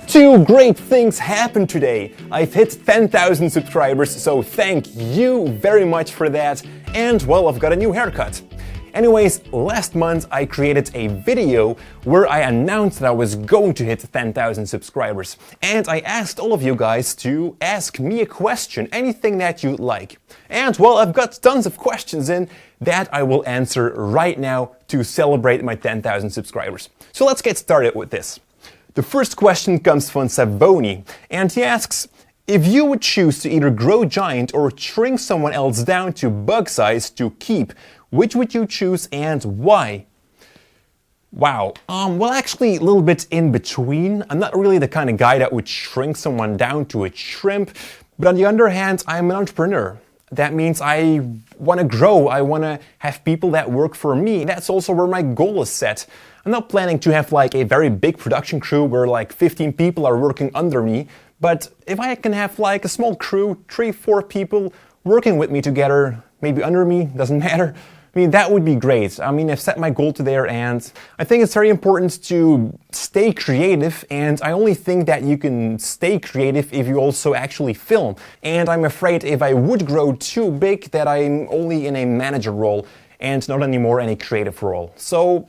Two great things happened today. I've hit 10,000 subscribers, so thank you very much for that. And well, I've got a new haircut. Anyways, last month I created a video where I announced that I was going to hit 10,000 subscribers. And I asked all of you guys to ask me a question, anything that you'd like. And well, I've got tons of questions in that I will answer right now to celebrate my 10,000 subscribers. So let's get started with this. The first question comes from Savoni, and he asks, if you would choose to either grow giant or shrink someone else down to bug size to keep, which would you choose and why? Wow, well actually a little bit in between. I'm not really the kind of guy that would shrink someone down to a shrimp, but on the other hand, I'm an entrepreneur. That means I want to grow, I want to have people that work for me. That's also where my goal is set. I'm not planning to have like a very big production crew where like 15 people are working under me, but if I can have like a small crew, 3-4 people working with me together, maybe under me, doesn't matter. I mean, that would be great. I mean, I've set my goal to there, and I think it's very important to stay creative, and I only think that you can stay creative if you also actually film. And I'm afraid if I would grow too big that I'm only in a manager role and not anymore any creative role. So,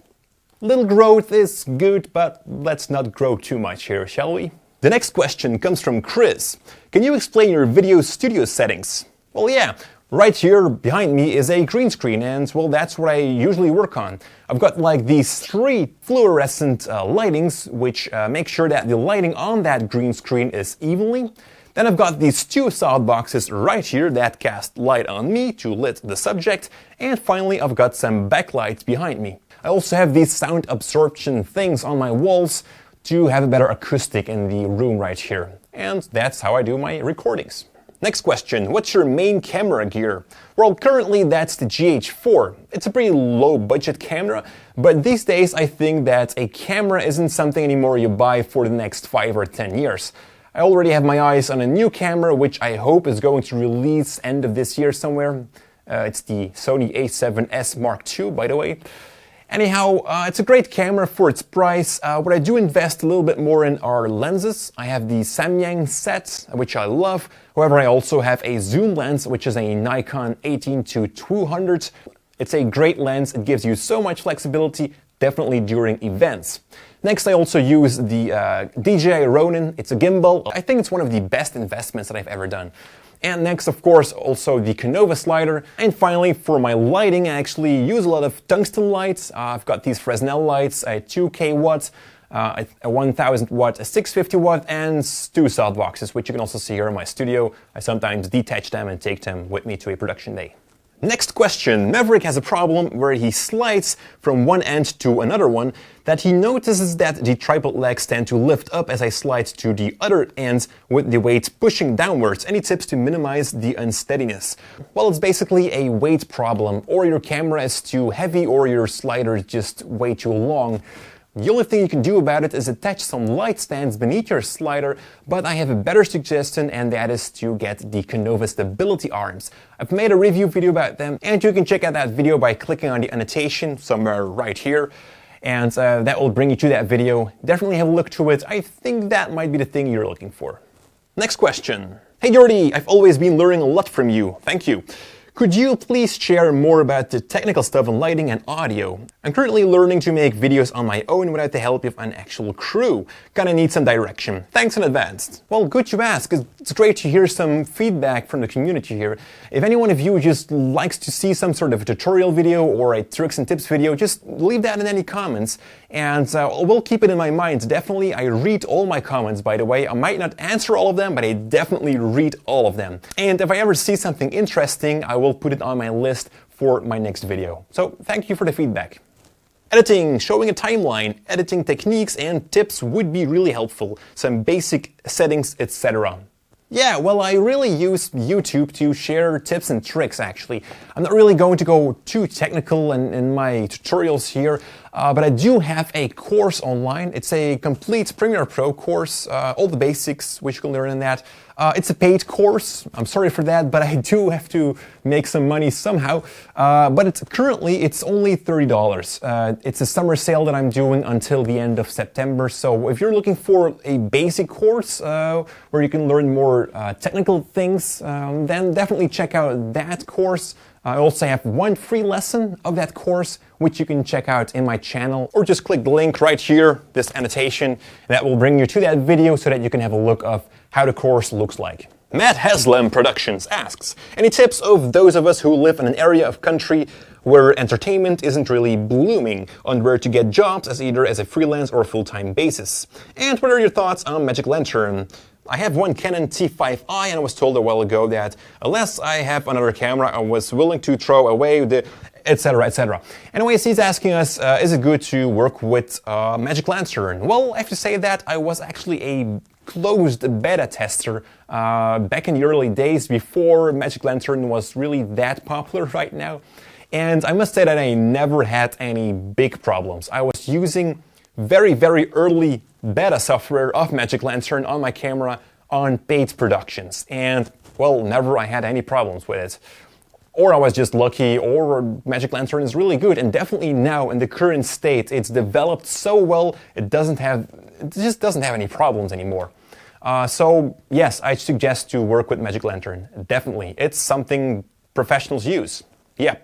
little growth is good, but let's not grow too much here, shall we? The next question comes from Chris. Can you explain your video studio settings? Well, yeah. Right here behind me is a green screen, and well, that's what I usually work on. I've got like these 3 fluorescent lightings, which make sure that the lighting on that green screen is evenly. Then I've got these 2 softboxes right here that cast light on me to lit the subject. And finally, I've got some backlights behind me. I also have these sound absorption things on my walls to have a better acoustic in the room right here. And that's how I do my recordings. Next question, what's your main camera gear? Well, currently that's the GH4. It's a pretty low budget camera, but these days I think that a camera isn't something anymore you buy for the next 5 or 10 years. I already have my eyes on a new camera, which I hope is going to release end of this year somewhere. It's the Sony a7S Mark II, by the way. Anyhow, it's a great camera for its price. What I do invest a little bit more in are lenses. I have the Samyang set, which I love. However, I also have a zoom lens, which is a Nikon 18-200. It's a great lens. It gives you so much flexibility, definitely during events. Next, I also use the DJI Ronin. It's a gimbal. I think it's one of the best investments that I've ever done. And next, of course, also the Canova slider. And finally, for my lighting, I actually use a lot of tungsten lights. I've got these Fresnel lights, a 2K watt, a 1000 watt, a 650 watt, and 2 softboxes, which you can also see here in my studio. I sometimes detach them and take them with me to a production day. Next question. Maverick has a problem where he slides from one end to another one, that he notices that the tripod legs tend to lift up as I slide to the other end with the weight pushing downwards. Any tips to minimize the unsteadiness? Well, it's basically a weight problem. Or your camera is too heavy or your slider is just way too long. The only thing you can do about it is attach some light stands beneath your slider, but I have a better suggestion, and that is to get the Canova stability arms. I've made a review video about them, and you can check out that video by clicking on the annotation somewhere right here, and that will bring you to that video. Definitely have a look to it. I think that might be the thing you're looking for. Next question. Hey Jordi, I've always been learning a lot from you. Thank you. Could you please share more about the technical stuff in lighting and audio? I'm currently learning to make videos on my own without the help of an actual crew. Kinda need some direction. Thanks in advance. Well, good you ask. It's great to hear some feedback from the community here. If any one of you just likes to see some sort of a tutorial video or a tricks and tips video, just leave that in any comments. And we'll keep it in my mind. Definitely, I read all my comments, by the way. I might not answer all of them, but I definitely read all of them. And if I ever see something interesting, I will put it on my list for my next video. So thank you for the feedback. Editing, showing a timeline, editing techniques and tips would be really helpful. Some basic settings, etc. Yeah, well, I really use YouTube to share tips and tricks, actually. I'm not really going to go too technical in my tutorials here, but I do have a course online. It's a complete Premiere Pro course, all the basics which you can learn in that. It's a paid course. I'm sorry for that, but I do have to make some money somehow. But currently it's only $30. It's a summer sale that I'm doing until the end of September. So if you're looking for a basic course where you can learn more technical things, then definitely check out that course. I also have one free lesson of that course, which you can check out in my channel, or just click the link right here, this annotation, that will bring you to that video so that you can have a look of how the course looks like. Matt Haslam Productions asks, any tips of those of us who live in an area of country where entertainment isn't really blooming on where to get jobs as either as a freelance or full-time basis? And what are your thoughts on Magic Lantern? I have one Canon T5i and I was told a while ago that unless I have another camera, I was willing to throw away the etc, etc. Anyways, he's asking us, is it good to work with Magic Lantern? Well, I have to say that I was actually a closed beta tester back in the early days before Magic Lantern was really that popular right now. And I must say that I never had any big problems. I was using very, very early beta software of Magic Lantern on my camera on paid productions. And, well, never I had any problems with it. Or I was just lucky, or Magic Lantern is really good. And definitely now, in the current state, it's developed so well, it just doesn't have any problems anymore. So, yes, I suggest to work with Magic Lantern. Definitely. It's something professionals use. Yeah.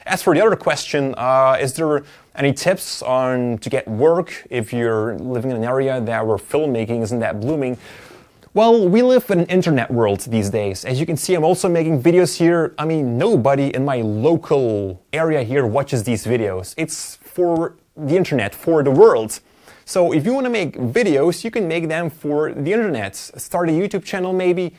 As for the other question, is there any tips on to get work if you're living in an area that where filmmaking isn't that blooming? Well, we live in an internet world these days. As you can see, I'm also making videos here. I mean, nobody in my local area here watches these videos. It's for the internet, for the world. So if you want to make videos, you can make them for the internet. Start a YouTube channel maybe.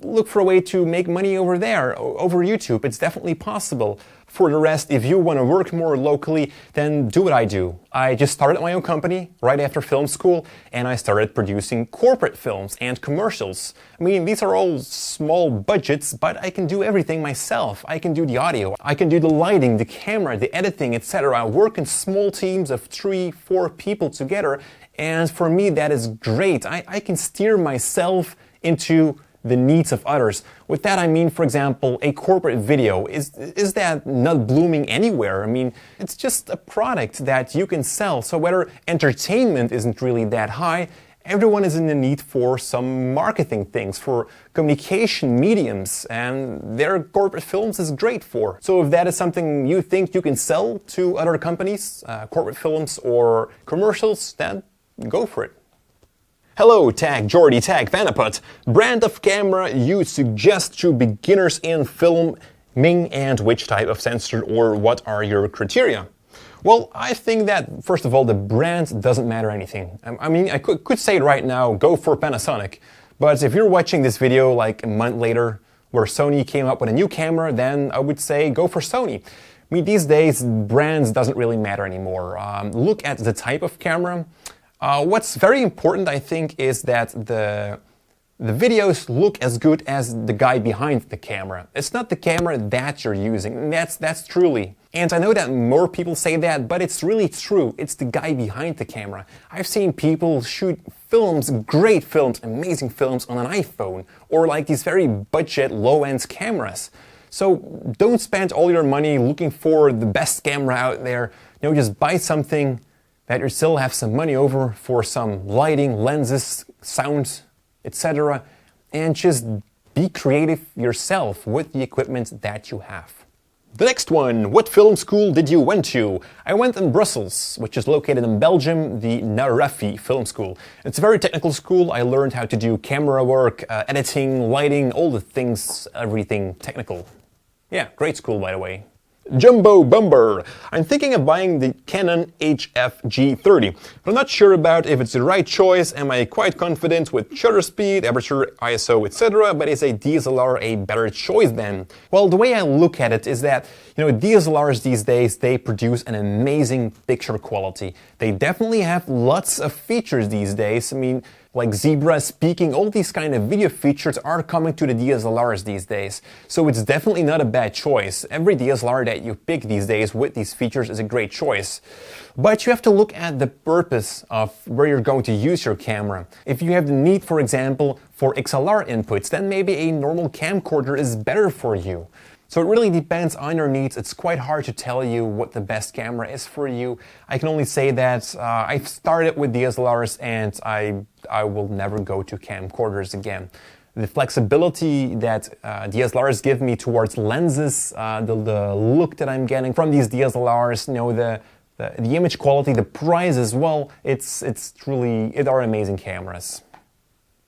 Look for a way to make money over there, over YouTube. It's definitely possible. For the rest, if you want to work more locally, then do what I do. I just started my own company right after film school, and I started producing corporate films and commercials. I mean, these are all small budgets, but I can do everything myself. I can do the audio, I can do the lighting, the camera, the editing, etc. I work in small teams of 3-4 people together, and for me that is great. I can steer myself into the needs of others. With that I mean, for example, a corporate video. Is that not blooming anywhere? I mean, it's just a product that you can sell. So whether entertainment isn't really that high, everyone is in the need for some marketing things, for communication mediums, and their corporate films is great for. So if that is something you think you can sell to other companies, corporate films or commercials, then go for it. Hello, Tag Jordy, Tag Vanaput. Brand of camera you suggest to beginners in filming and which type of sensor or what are your criteria? Well, I think that, first of all, the brand doesn't matter anything. I mean, I could say right now, go for Panasonic. But if you're watching this video like a month later where Sony came up with a new camera, then I would say go for Sony. I mean, these days, brands doesn't really matter anymore. Look at the type of camera. What's very important, I think, is that the videos look as good as the guy behind the camera. It's not the camera that you're using. That's truly. And I know that more people say that, but it's really true. It's the guy behind the camera. I've seen people shoot films, great films, amazing films on an iPhone, or like these very budget, low-end cameras. So don't spend all your money looking for the best camera out there. You know, just buy something that you still have some money over for some lighting, lenses, sound, etc. And just be creative yourself with the equipment that you have. The next one, what film school did you went to? I went in Brussels, which is located in Belgium, the Narafi Film School. It's a very technical school. I learned how to do camera work, editing, lighting, all the things, everything technical. Yeah, great school, by the way. Jumbo Bumber. I'm thinking of buying the Canon HF-G30, but I'm not sure about if it's the right choice. Am I quite confident with shutter speed, aperture, ISO, etc., but is a DSLR a better choice then? Well, the way I look at it is that, DSLRs these days, they produce an amazing picture quality. They definitely have lots of features these days. I mean, like zebra speaking, all these kind of video features are coming to the DSLRs these days. So it's definitely not a bad choice. Every DSLR that you pick these days with these features is a great choice. But you have to look at the purpose of where you're going to use your camera. If you have the need, for example, for XLR inputs, then maybe a normal camcorder is better for you. So it really depends on your needs. It's quite hard to tell you what the best camera is for you. I can only say that I've started with DSLRs and I will never go to camcorders again. The flexibility that DSLRs give me towards lenses, the look that I'm getting from these DSLRs, you know, the image quality, the price as well, it are amazing cameras.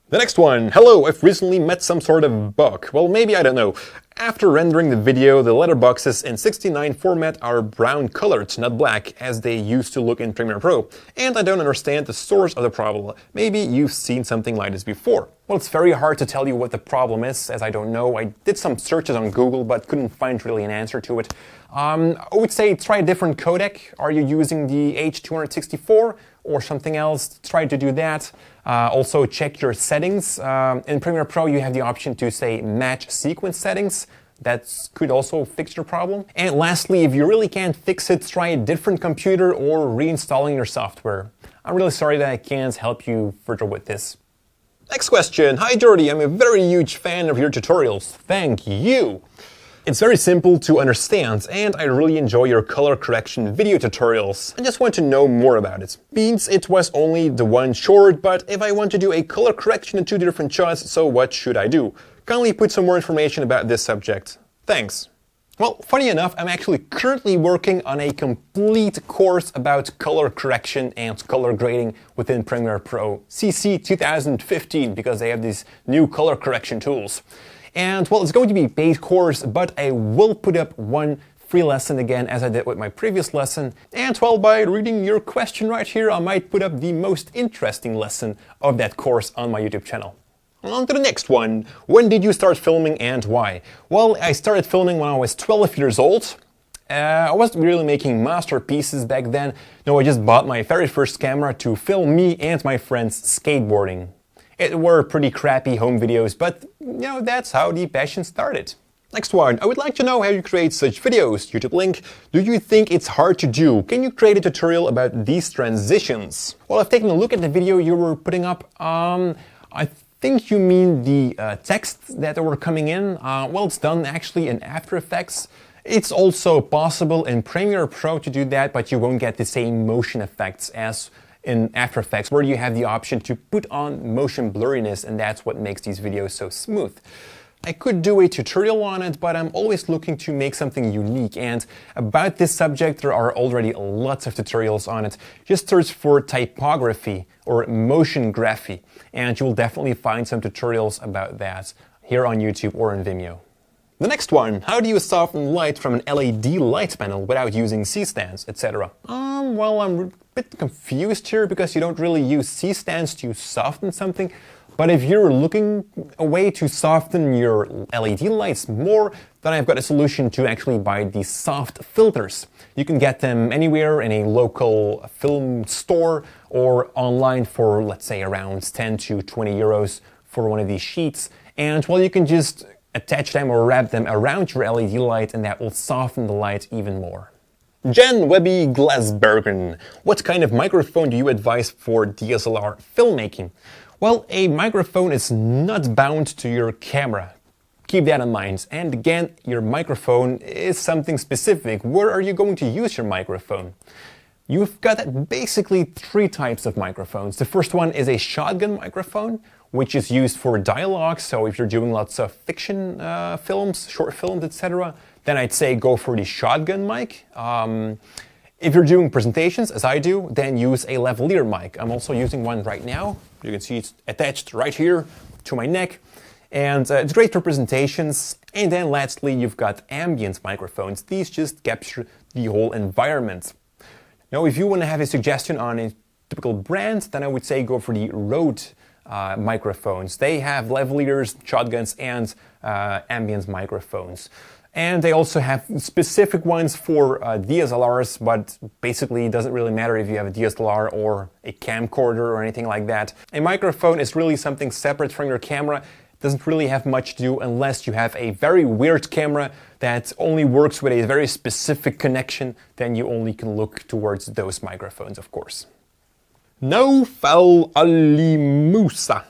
The next one. Hello, I've recently met some sort of bug. Well, maybe, I don't know. After rendering the video, the letterboxes in 69 format are brown colored, not black, as they used to look in Premiere Pro. And I don't understand the source of the problem. Maybe you've seen something like this before. Well, it's very hard to tell you what the problem is, as I don't know. I did some searches on Google, but couldn't find really an answer to it. I would say try a different codec. Are you using the H264 or something else? Try to do that. Also check your settings. In Premiere Pro you have the option to say match sequence settings. That could also fix your problem. And lastly, if you really can't fix it, try a different computer or reinstalling your software. I'm really sorry that I can't help you further with this. Next question. Hi Jordy, I'm a very huge fan of your tutorials. Thank you. It's very simple to understand, and I really enjoy your color correction video tutorials. I just want to know more about it. Means it was only the one short, but if I want to do a color correction in 2 different shots, so what should I do? Kindly put some more information about this subject. Thanks. Well, funny enough, I'm actually currently working on a complete course about color correction and color grading within Premiere Pro CC 2015, because they have these new color correction tools. And well, it's going to be a paid course, but I will put up one free lesson again, as I did with my previous lesson. And well, by reading your question right here, I might put up the most interesting lesson of that course on my YouTube channel. On to the next one. When did you start filming and why? Well, I started filming when I was 12 years old. I wasn't really making masterpieces back then. No, I just bought my very first camera to film me and my friends skateboarding. It were pretty crappy home videos, but you know, that's how the passion started. Next one. I would like to know how you create such videos. YouTube link. Do you think it's hard to do? Can you create a tutorial about these transitions? Well, I've taken a look at the video you were putting up. I think you mean the text that were coming in. Well, it's done actually in After Effects. It's also possible in Premiere Pro to do that, but you won't get the same motion effects as in After Effects, where you have the option to put on motion blurriness, and that's what makes these videos so smooth. I could do a tutorial on it, but I'm always looking to make something unique, and about this subject there are already lots of tutorials on it. Just search for typography or motion graphy, and you will definitely find some tutorials about that here on YouTube or on Vimeo. The next one. How do you soften light from an LED light panel without using C-stands, etc.? Well, I'm a bit confused here, because you don't really use C-stands to soften something. But if you're looking a way to soften your LED lights more, then I've got a solution to actually buy these soft filters. You can get them anywhere in a local film store or online for, let's say, around 10 to 20 euros for one of these sheets. And well, you can just attach them or wrap them around your LED light, and that will soften the light even more. Jen Webby Glasbergen. What kind of microphone do you advise for DSLR filmmaking? Well, a microphone is not bound to your camera. Keep that in mind. And again, your microphone is something specific. Where are you going to use your microphone? You've got basically 3 types of microphones. The first one is a shotgun microphone, which is used for dialogue. So if you're doing lots of fiction films, short films, etc., then I'd say go for the shotgun mic. If you're doing presentations, as I do, then use a lavalier mic. I'm also using one right now. You can see it's attached right here to my neck. And it's great for presentations. And then lastly, you've got ambient microphones. These just capture the whole environment. Now, if you want to have a suggestion on a typical brand, then I would say go for the Rode microphones. They have lavaliers, shotguns, and ambient microphones. And they also have specific ones for DSLRs, but basically it doesn't really matter if you have a DSLR or a camcorder or anything like that. A microphone is really something separate from your camera. It doesn't really have much to do unless you have a very weird camera that only works with a very specific connection. Then you only can look towards those microphones, of course. Naufal Ali Musa.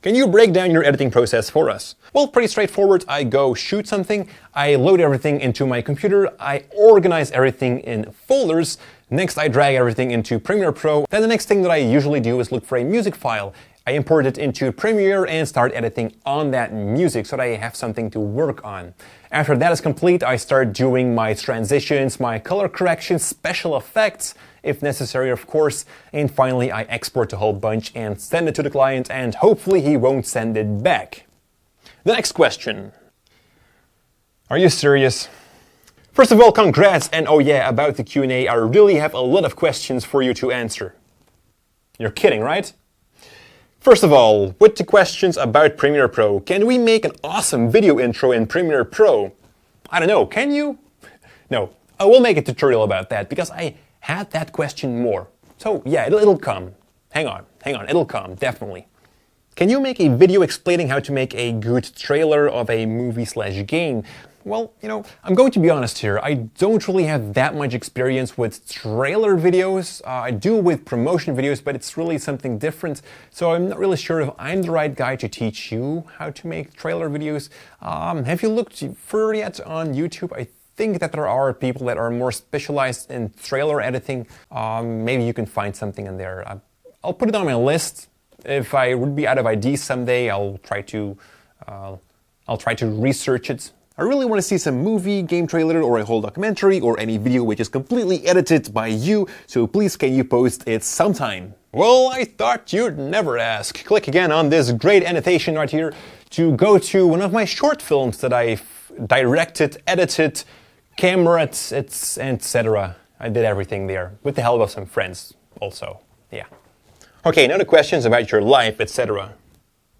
Can you break down your editing process for us? Well, pretty straightforward. I go shoot something, I load everything into my computer, I organize everything in folders, next I drag everything into Premiere Pro. Then the next thing that I usually do is look for a music file. I import it into Premiere and start editing on that music so that I have something to work on. After that is complete, I start doing my transitions, my color corrections, special effects, if necessary, of course. And finally, I export the whole bunch and send it to the client, and hopefully he won't send it back. The next question. Are you serious? First of all, congrats, and oh yeah, about the Q&A, I really have a lot of questions for you to answer. You're kidding, right? First of all, with the questions about Premiere Pro, can we make an awesome video intro in Premiere Pro? I don't know, can you? No, I will make a tutorial about that because I had that question more. So yeah, it'll come. Hang on, it'll come, definitely. Can you make a video explaining how to make a good trailer of a movie/game? Well, I'm going to be honest here. I don't really have that much experience with trailer videos. I do with promotion videos, but it's really something different. So I'm not really sure if I'm the right guy to teach you how to make trailer videos. Have you looked further yet on YouTube? I think that there are people that are more specialized in trailer editing. Maybe you can find something in there. I'll put it on my list. If I would be out of ideas someday, I'll try to research it. I really want to see some movie, game trailer, or a whole documentary, or any video which is completely edited by you, so please can you post it sometime? Well, I thought you'd never ask. Click again on this great annotation right here to go to one of my short films that I've directed, edited, cameraed, etc. I did everything there, with the help of some friends also, yeah. Okay, now the questions about your life, etc.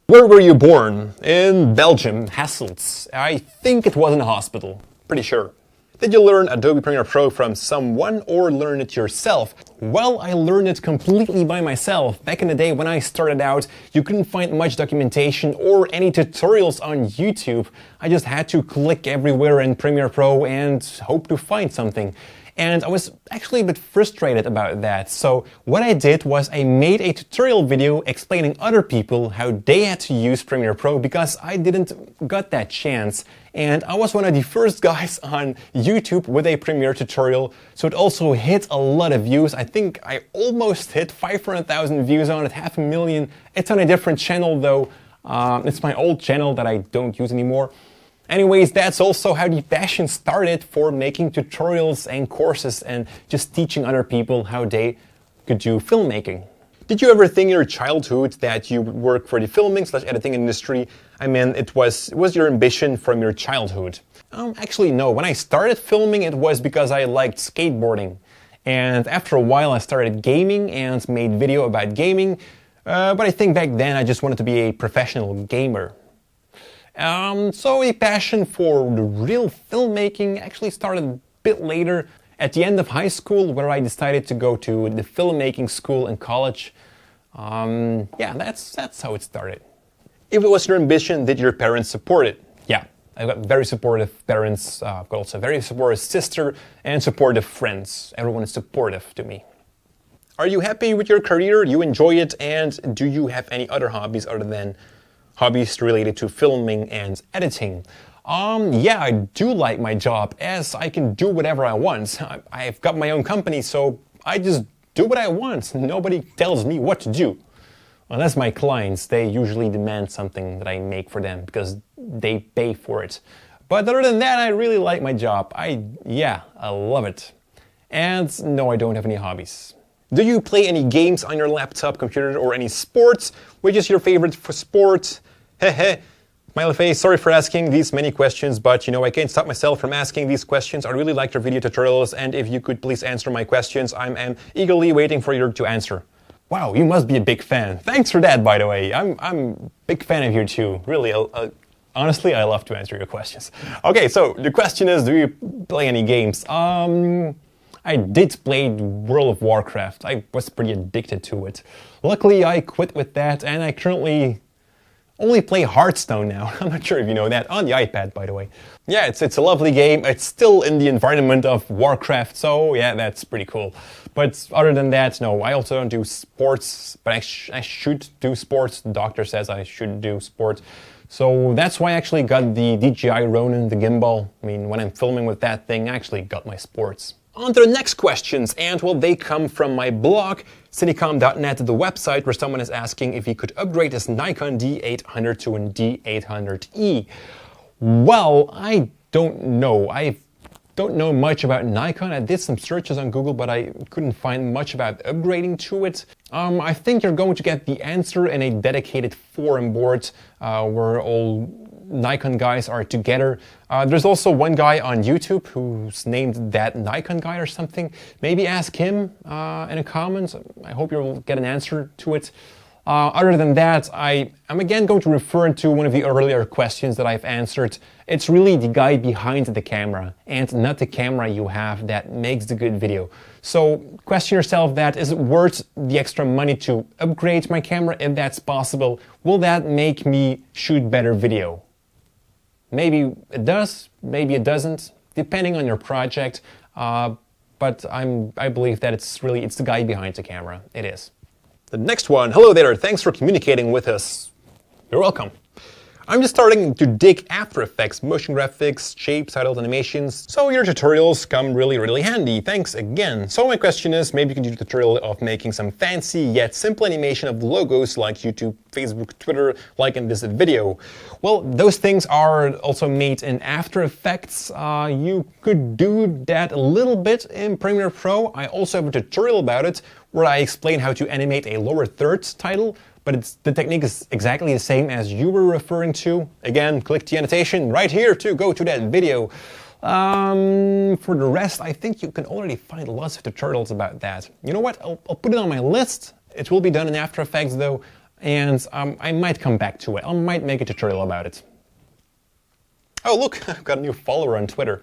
Where were you born? In Belgium, Hasselt. I think it was in a hospital. Pretty sure. Did you learn Adobe Premiere Pro from someone or learn it yourself? Well, I learned it completely by myself. Back in the day when I started out, you couldn't find much documentation or any tutorials on YouTube. I just had to click everywhere in Premiere Pro and hope to find something. And I was actually a bit frustrated about that. So what I did was I made a tutorial video explaining other people how they had to use Premiere Pro because I didn't got that chance. And I was one of the first guys on YouTube with a Premiere tutorial. So it also hit a lot of views. I think I almost hit 500,000 views on it, 500,000. It's on a different channel though. It's my old channel that I don't use anymore. Anyways, that's also how the passion started for making tutorials and courses and just teaching other people how they could do filmmaking. Did you ever think in your childhood that you would work for the filming/editing industry? I mean, it was your ambition from your childhood? Actually, no. When I started filming, it was because I liked skateboarding. And after a while, I started gaming and made video about gaming. But I think back then I just wanted to be a professional gamer. So a passion for the real filmmaking actually started a bit later, at the end of high school, where I decided to go to the filmmaking school in college. Yeah, that's how it started. If it was your ambition, did your parents support it? Yeah, I've got very supportive parents. I've got also a very supportive sister and supportive friends. Everyone is supportive to me. Are you happy with your career? Do you enjoy it? And do you have any other hobbies other than hobbies related to filming and editing? Yeah, I do like my job, as I can do whatever I want. I've got my own company, so I just do what I want. Nobody tells me what to do. Unless my clients, they usually demand something that I make for them because they pay for it. But other than that, I really like my job. I love it. And no, I don't have any hobbies. Do you play any games on your laptop, computer, or any sports? Which is your favorite for sport? Hehe. Smiley face, sorry for asking these many questions, but I can't stop myself from asking these questions. I really like your video tutorials, and if you could please answer my questions, I'm eagerly waiting for you to answer. Wow, you must be a big fan. Thanks for that, by the way. I'm a big fan of you too. Really, honestly, I love to answer your questions. Okay, so the question is, do you play any games? I did play World of Warcraft. I was pretty addicted to it. Luckily, I quit with that, and I currently only play Hearthstone now. I'm not sure if you know that, on the iPad, by the way. Yeah, it's a lovely game. It's still in the environment of Warcraft, so yeah, that's pretty cool. But other than that, no, I also don't do sports, but I should do sports. The doctor says I should do sports. So that's why I actually got the DJI Ronin, the gimbal. I mean, when I'm filming with that thing, I actually got my sports. On to the next questions, and well, they come from my blog, Cinecom.net, the website where someone is asking if he could upgrade his Nikon D800 to an D800E. Well, I don't know. I don't know much about Nikon. I did some searches on Google, but I couldn't find much about upgrading to it. I think you're going to get the answer in a dedicated forum board where all Nikon guys are together. There's also one guy on YouTube who's named That Nikon Guy or something. Maybe ask him in the comments. I hope you'll get an answer to it. Other than that, I'm again going to refer to one of the earlier questions that I've answered. It's really the guy behind the camera and not the camera you have that makes the good video. So question yourself that, is it worth the extra money to upgrade my camera if that's possible? Will that make me shoot better video? Maybe it does, maybe it doesn't, depending on your project. But I believe that it's the guy behind the camera. It is. The next one. Hello there. Thanks for communicating with us. You're welcome. I'm just starting to dig After Effects, motion graphics, shapes, titles, animations, so your tutorials come really handy. Thanks again. So my question is, maybe you can do a tutorial of making some fancy yet simple animation of logos like YouTube, Facebook, Twitter, like in this video. Well, those things are also made in After Effects. You could do that a little bit in Premiere Pro. I also have a tutorial about it where I explain how to animate a lower third title. But the technique is exactly the same as you were referring to. Again, click the annotation right here to go to that video. For the rest, I think you can already find lots of tutorials about that. You know what? I'll put it on my list. It will be done in After Effects though, and I might come back to it. I might make a tutorial about it. Oh look, I've got a new follower on Twitter.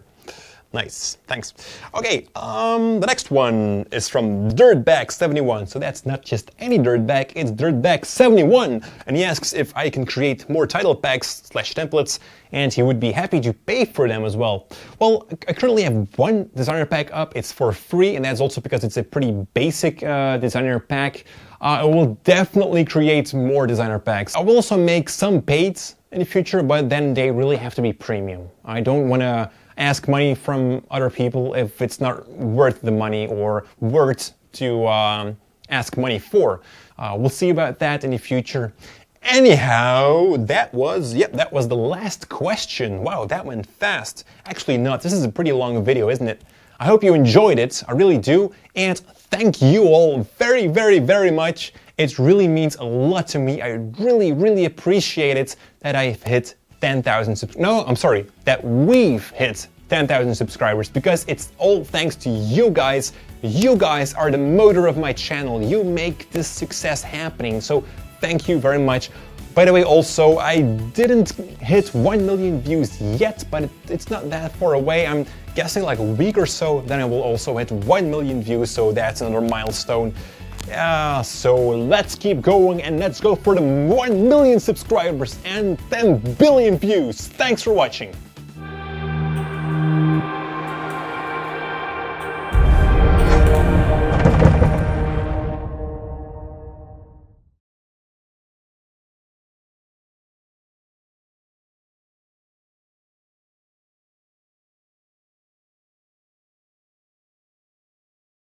Nice, thanks. Okay, the next one is from Dirtbag71. So that's not just any dirtbag, it's Dirtbag71. And he asks if I can create more title packs / templates, and he would be happy to pay for them as well. Well, I currently have one designer pack up. It's for free, and that's also because it's a pretty basic designer pack. I will definitely create more designer packs. I will also make some paid in the future, but then they really have to be premium. I don't want to ask money from other people if it's not worth the money or worth to ask money for. We'll see about that in the future. Anyhow, that was the last question. Wow, that went fast. Actually not, this is a pretty long video, isn't it? I hope you enjoyed it, I really do, and thank you all very much. It really means a lot to me. I really appreciate it that I've hit 10,000 that we've hit 10,000 subscribers, because it's all thanks to you guys. You guys are the motor of my channel. You make this success happening, so thank you very much. By the way, also, I didn't hit 1 million views yet, but it's not that far away. I'm guessing like a week or so, then I will also hit 1 million views, so that's another milestone. So let's keep going and let's go for the 1 million subscribers and 10 billion views. Thanks for watching.